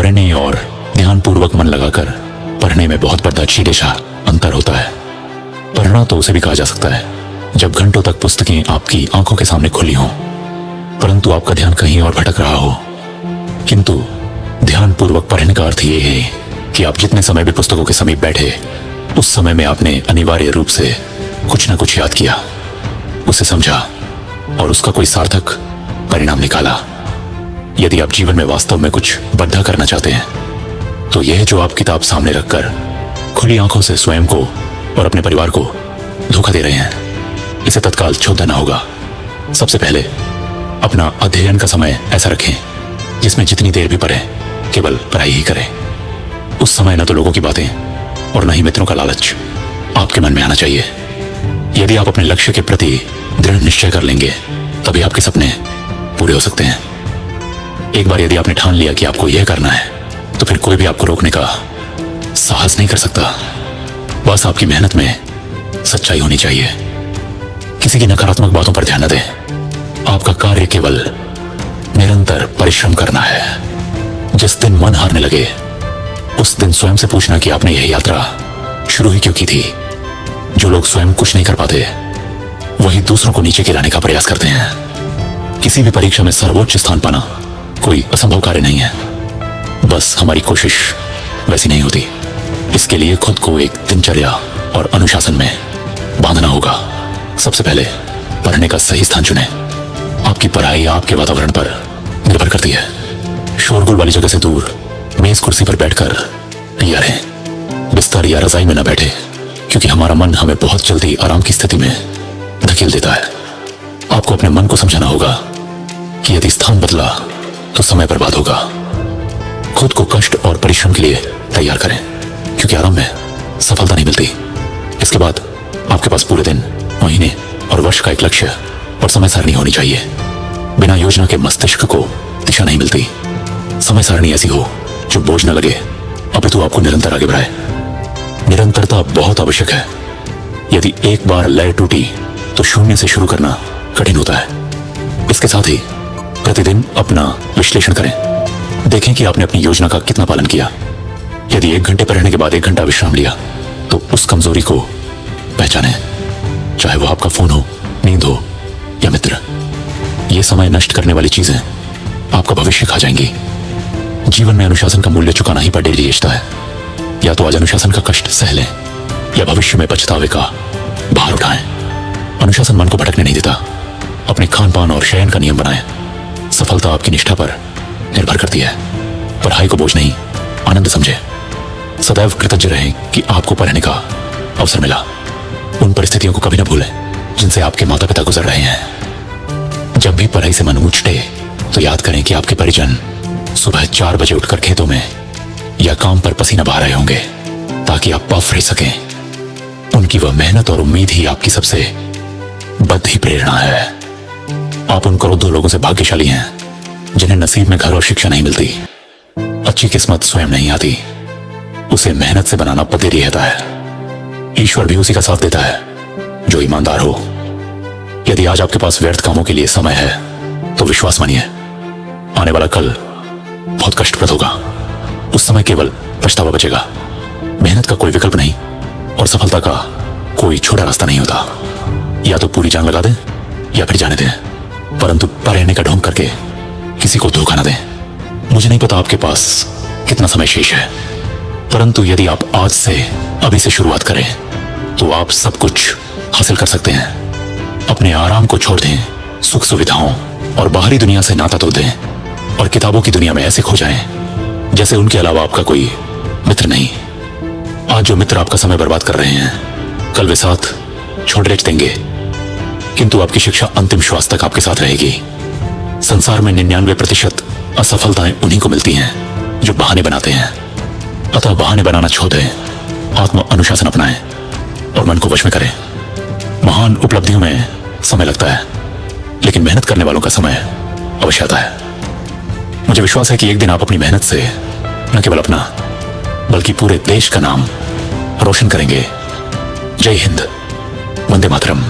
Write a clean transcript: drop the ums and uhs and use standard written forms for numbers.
पढ़ने और ध्यानपूर्वक मन लगाकर पढ़ने में बहुत बड़ा सीधा अंतर होता है। पढ़ना तो उसे भी कहा जा सकता है जब घंटों तक पुस्तकें आपकी आंखों के सामने खुली हों, परंतु आपका ध्यान कहीं और भटक रहा हो। किंतु ध्यानपूर्वक पढ़ने का अर्थ यह है कि आप जितने समय भी पुस्तकों के समीप बैठे, उस समय में आपने अनिवार्य रूप से कुछ न कुछ याद किया, उसे समझा और उसका कोई सार्थक परिणाम निकाला। यदि आप जीवन में वास्तव में कुछ बड़ा करना चाहते हैं तो यह जो आप किताब सामने रखकर खुली आंखों से स्वयं को और अपने परिवार को धोखा दे रहे हैं, इसे तत्काल छोड़ देना होगा। सबसे पहले अपना अध्ययन का समय ऐसा रखें जिसमें जितनी देर भी पढ़ें केवल पढ़ाई ही करें। उस समय न तो लोगों की बातें और न ही मित्रों का लालच आपके मन में आना चाहिए। यदि आप अपने लक्ष्य के प्रति दृढ़ निश्चय कर लेंगे तभी आपके सपने पूरे हो सकते हैं। एक बार यदि आपने ठान लिया कि आपको यह करना है तो फिर कोई भी आपको रोकने का साहस नहीं कर सकता। बस आपकी मेहनत में सच्चाई होनी चाहिए। किसी की नकारात्मक बातों पर ध्यान न दें। आपका कार्य केवल निरंतर परिश्रम करना है। जिस दिन मन हारने लगे उस दिन स्वयं से पूछना कि आपने यह यात्रा शुरू ही क्यों की थी। जो लोग स्वयं कुछ नहीं कर पाते वही दूसरों को नीचे गिराने का प्रयास करते हैं। किसी भी परीक्षा में सर्वोच्च स्थान पाना कोई असंभव कार्य नहीं है, बस हमारी कोशिश वैसी नहीं होती। इसके लिए खुद को एक दिनचर्या और अनुशासन में बांधना होगा। सबसे पहले पढ़ने का सही स्थान चुनें। आपकी पढ़ाई आपके वातावरण पर निर्भर करती है। शोरगुल वाली जगह से दूर मेज कुर्सी पर बैठकर या रहें। बिस्तर या रजाई में न बैठे, क्योंकि हमारा मन हमें बहुत जल्दी आराम की स्थिति में धकेल देता है। आपको अपने मन को समझाना होगा कि यदि स्थान बदला तो समय बर्बाद होगा। खुद को कष्ट और परिश्रम के लिए तैयार करें, क्योंकि आराम में सफलता नहीं मिलती। इसके बाद आपके पास पूरे दिन, महीने और वर्ष का एक लक्ष्य और समय सारणी होनी चाहिए। बिना योजना के मस्तिष्क को दिशा नहीं मिलती। समय सारणी ऐसी हो जो बोझ न लगे, अपितु आपको निरंतर आगे बढ़ाए। निरंतरता बहुत आवश्यक है। यदि एक बार लय टूटी तो शून्य से शुरू करना कठिन होता है। इसके साथ ही प्रतिदिन अपना विश्लेषण करें। देखें कि आपने अपनी योजना का कितना पालन किया। यदि 1 घंटे पढ़ने के बाद 1 घंटा विश्राम लिया तो उस कमजोरी को पहचानें, चाहे वो आपका फोन हो, नींद हो या मित्र। ये समय नष्ट करने वाली चीजें आपका भविष्य खा जाएंगी। जीवन में अनुशासन का मूल्य चुकाना ही बड़ी रिश्ता है। या तो आज अनुशासन का कष्ट सह लें या भविष्य में पछतावे का भार उठाएं। अनुशासन मन को भटकने नहीं देता। अपने खान पान और शयन का नियम बनाएं। सफलता आपकी निष्ठा पर निर्भर करती है। पढ़ाई को बोझ नहीं, आनंद समझे। सदैव कृतज्ञ रहें कि आपको पढ़ने का अवसर मिला। उन परिस्थितियों को कभी न भूलें जिनसे आपके माता पिता गुजर रहे हैं। जब भी पढ़ाई से मन उछटे तो याद करें कि आपके परिजन सुबह 4 बजे उठकर खेतों में या काम पर पसीना बहा रहे होंगे ताकि आप पफ रह सकें। उनकी वह मेहनत और उम्मीद ही आपकी सबसे बड़ी प्रेरणा है। आप उन करोड़ों लोगों से भाग्यशाली हैं जिन्हें नसीब में घर और शिक्षा नहीं मिलती। अच्छी किस्मत स्वयं नहीं आती, उसे मेहनत से बनाना पतेरी रहता है। ईश्वर भी उसी का साथ देता है जो ईमानदार हो। यदि आज आपके पास व्यर्थ कामों के लिए समय है तो विश्वास मानिए, आने वाला कल बहुत कष्टप्रद होगा। उस समय केवल पछतावा बचेगा। मेहनत का कोई विकल्प नहीं और सफलता का कोई छोटा रास्ता नहीं होता। या तो पूरी जान लगा दें या फिर जाने दें, परंतु पढ़ने का ढोंग करके किसी को धोखा न दें। मुझे नहीं पता आपके पास कितना समय शेष है, परंतु यदि आप आज से अभी से शुरुआत करें तो आप सब कुछ हासिल कर सकते हैं। अपने आराम को छोड़ दें, सुख सुविधाओं और बाहरी दुनिया से नाता तोड़ दें और किताबों की दुनिया में ऐसे खो जाएं जैसे उनके अलावा आपका कोई मित्र नहीं। आज जो मित्र आपका समय बर्बाद कर रहे हैं कल वे साथ छोड़ देंगे, किंतु आपकी शिक्षा अंतिम श्वास तक आपके साथ रहेगी। संसार में 99% असफलताएं उन्हीं को मिलती हैं जो बहाने बनाते हैं। अतः बहाने बनाना छोड़ दें, आत्म अनुशासन अपनाएं और मन को वश में करें। महान उपलब्धियों में समय लगता है, लेकिन मेहनत करने वालों का समय अवश्य आता है। मुझे विश्वास है कि एक दिन आप अपनी मेहनत से न केवल अपना बल्कि पूरे देश का नाम रोशन करेंगे। जय हिंद, वंदे मातरम।